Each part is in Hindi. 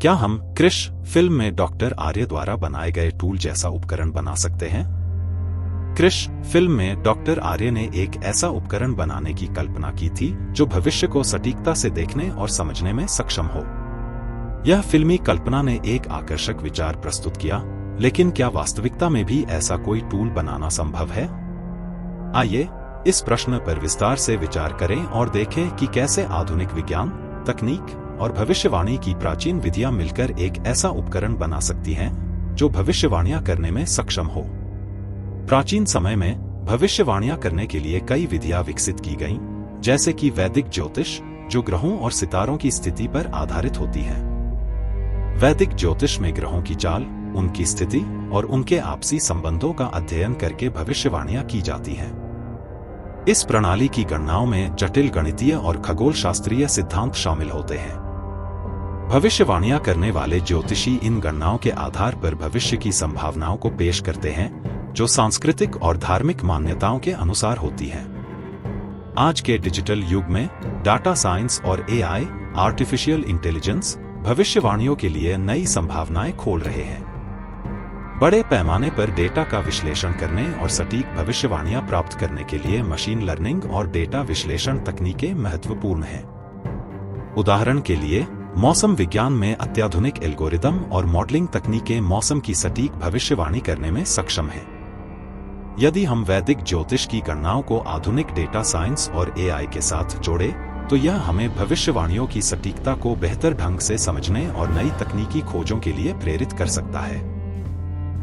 क्या हम क्रिश फिल्म में डॉक्टर आर्य द्वारा बनाए गए टूल जैसा उपकरण बना सकते हैं? क्रिश फिल्म में डॉक्टर आर्य ने एक ऐसा उपकरण बनाने की कल्पना की थी जो भविष्य को सटीकता से देखने और समझने में सक्षम हो। यह फिल्मी कल्पना ने एक आकर्षक विचार प्रस्तुत किया, लेकिन क्या वास्तविकता में भी ऐसा कोई टूल बनाना संभव है? आइए इस प्रश्न पर विस्तार से विचार करें और देखें कि कैसे आधुनिक विज्ञान, तकनीक और भविष्यवाणी की प्राचीन विधियां मिलकर एक ऐसा उपकरण बना सकती हैं जो भविष्यवाणियां करने में सक्षम हो। प्राचीन समय में भविष्यवाणियां करने के लिए कई विधियां विकसित की गईं, जैसे कि वैदिक ज्योतिष, जो ग्रहों और सितारों की स्थिति पर आधारित होती है। वैदिक ज्योतिष में ग्रहों की चाल, उनकी स्थिति और उनके आपसी संबंधों का अध्ययन करके भविष्यवाणियां की जाती हैं। इस प्रणाली की गणनाओं में जटिल गणितीय और खगोल शास्त्रीय सिद्धांत शामिल होते हैं। भविष्यवाणियां करने वाले ज्योतिषी इन गणनाओं के आधार पर भविष्य की संभावनाओं को पेश करते हैं, जो सांस्कृतिक और धार्मिक मान्यताओं के अनुसार होती हैं। आज के डिजिटल युग में डाटा साइंस और एआई, आर्टिफिशियल इंटेलिजेंस, भविष्यवाणियों के लिए नई संभावनाएं खोल रहे हैं। बड़े पैमाने पर डेटा का विश्लेषण करने और सटीक भविष्यवाणियां प्राप्त करने के लिए मशीन लर्निंग और डेटा विश्लेषण तकनीकें महत्वपूर्ण हैं। उदाहरण के लिए, मौसम विज्ञान में अत्याधुनिक एल्गोरिदम और मॉडलिंग तकनीकें मौसम की सटीक भविष्यवाणी करने में सक्षम हैं। यदि हम वैदिक ज्योतिष की गणनाओं को आधुनिक डेटा साइंस और एआई के साथ जोड़े, तो यह हमें भविष्यवाणियों की सटीकता को बेहतर ढंग से समझने और नई तकनीकी खोजों के लिए प्रेरित कर सकता है।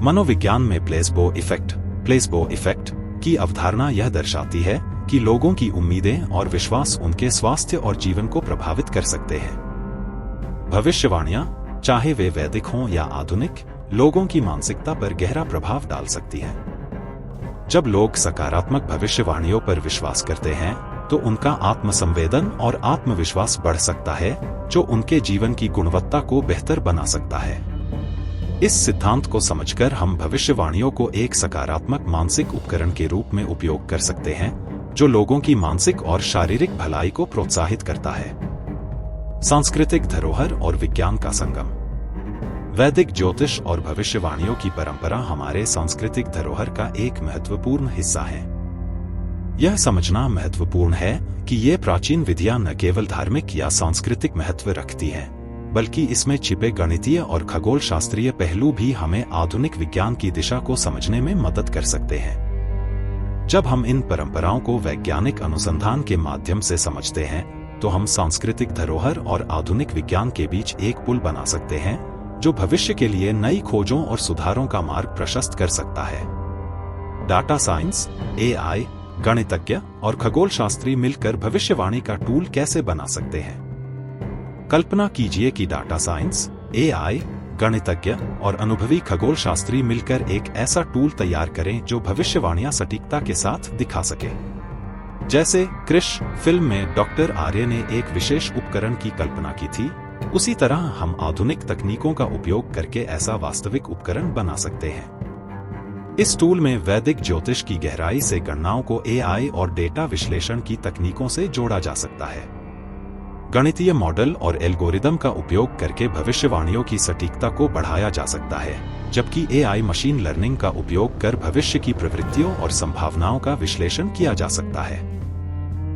मनोविज्ञान में प्लेसबो इफेक्ट की अवधारणा यह दर्शाती है कि लोगों की उम्मीदें और विश्वास उनके स्वास्थ्य और जीवन को प्रभावित कर सकते हैं। भविष्यवाणियां, चाहे वे वैदिक हों या आधुनिक, लोगों की मानसिकता पर गहरा प्रभाव डाल सकती हैं। जब लोग सकारात्मक भविष्यवाणियों पर विश्वास करते हैं, तो उनका आत्मसंवेदन और आत्मविश्वास बढ़ सकता है, जो उनके जीवन की गुणवत्ता को बेहतर बना सकता है। इस सिद्धांत को समझकर हम भविष्यवाणियों को एक सकारात्मक मानसिक उपकरण के रूप में उपयोग कर सकते हैं, जो लोगों की मानसिक और शारीरिक भलाई को प्रोत्साहित करता है। सांस्कृतिक धरोहर और विज्ञान का संगम। वैदिक ज्योतिष और भविष्यवाणियों की परंपरा हमारे सांस्कृतिक धरोहर का एक महत्वपूर्ण हिस्सा है। यह समझना महत्वपूर्ण है कि ये प्राचीन विधियां न केवल धार्मिक या सांस्कृतिक महत्व रखती हैं, बल्कि इसमें छिपे गणितीय और खगोल शास्त्रीय पहलू भी हमें आधुनिक विज्ञान की दिशा को समझने में मदद कर सकते हैं। जब हम इन परंपराओं को वैज्ञानिक अनुसंधान के माध्यम से समझते हैं, तो हम सांस्कृतिक धरोहर और आधुनिक विज्ञान के बीच एक पुल बना सकते हैं, जो भविष्य के लिए नई खोजों और सुधारों का मार्ग प्रशस्त कर सकता है। डाटा साइंस, एआई, गणितज्ञ और खगोल शास्त्री मिलकर भविष्यवाणी का टूल कैसे बना सकते हैं? कल्पना कीजिए कि डाटा साइंस, एआई, गणितज्ञ और अनुभवी खगोल शास्त्री मिलकर एक ऐसा टूल तैयार करें जो भविष्यवाणियां सटीकता के साथ दिखा सके। जैसे क्रिश फिल्म में डॉक्टर आर्य ने एक विशेष उपकरण की कल्पना की थी, उसी तरह हम आधुनिक तकनीकों का उपयोग करके ऐसा वास्तविक उपकरण बना सकते हैं। इस टूल में वैदिक ज्योतिष की गहराई से गणनाओं को एआई और डेटा विश्लेषण की तकनीकों से जोड़ा जा सकता है। गणितीय मॉडल और एल्गोरिदम का उपयोग करके भविष्यवाणियों की सटीकता को बढ़ाया जा सकता है, जबकि एआई मशीन लर्निंग का उपयोग कर भविष्य की प्रवृत्तियों और संभावनाओं का विश्लेषण किया जा सकता है।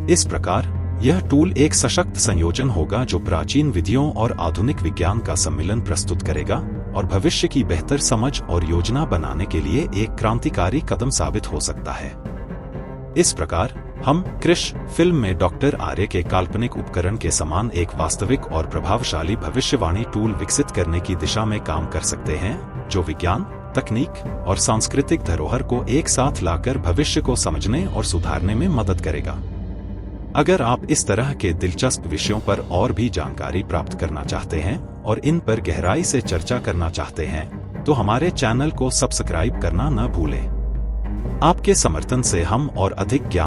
इस प्रकार यह टूल एक सशक्त संयोजन होगा जो प्राचीन विधियों और आधुनिक विज्ञान का सम्मिलन प्रस्तुत करेगा और भविष्य की बेहतर समझ और योजना बनाने के लिए एक क्रांतिकारी कदम साबित हो सकता है। इस प्रकार हम क्रिश फिल्म में डॉक्टर आर्य के काल्पनिक उपकरण के समान एक वास्तविक और प्रभावशाली भविष्यवाणी टूल विकसित करने की दिशा में काम कर सकते हैं, जो विज्ञान, तकनीक और सांस्कृतिक धरोहर को एक साथ लाकर भविष्य को समझने और सुधारने में मदद करेगा। अगर आप इस तरह के दिलचस्प विषयों पर और भी जानकारी प्राप्त करना चाहते हैं और इन पर गहराई से चर्चा करना चाहते हैं, तो हमारे चैनल को सब्सक्राइब करना न भूलें। आपके समर्थन से हम और अधिक ज्ञान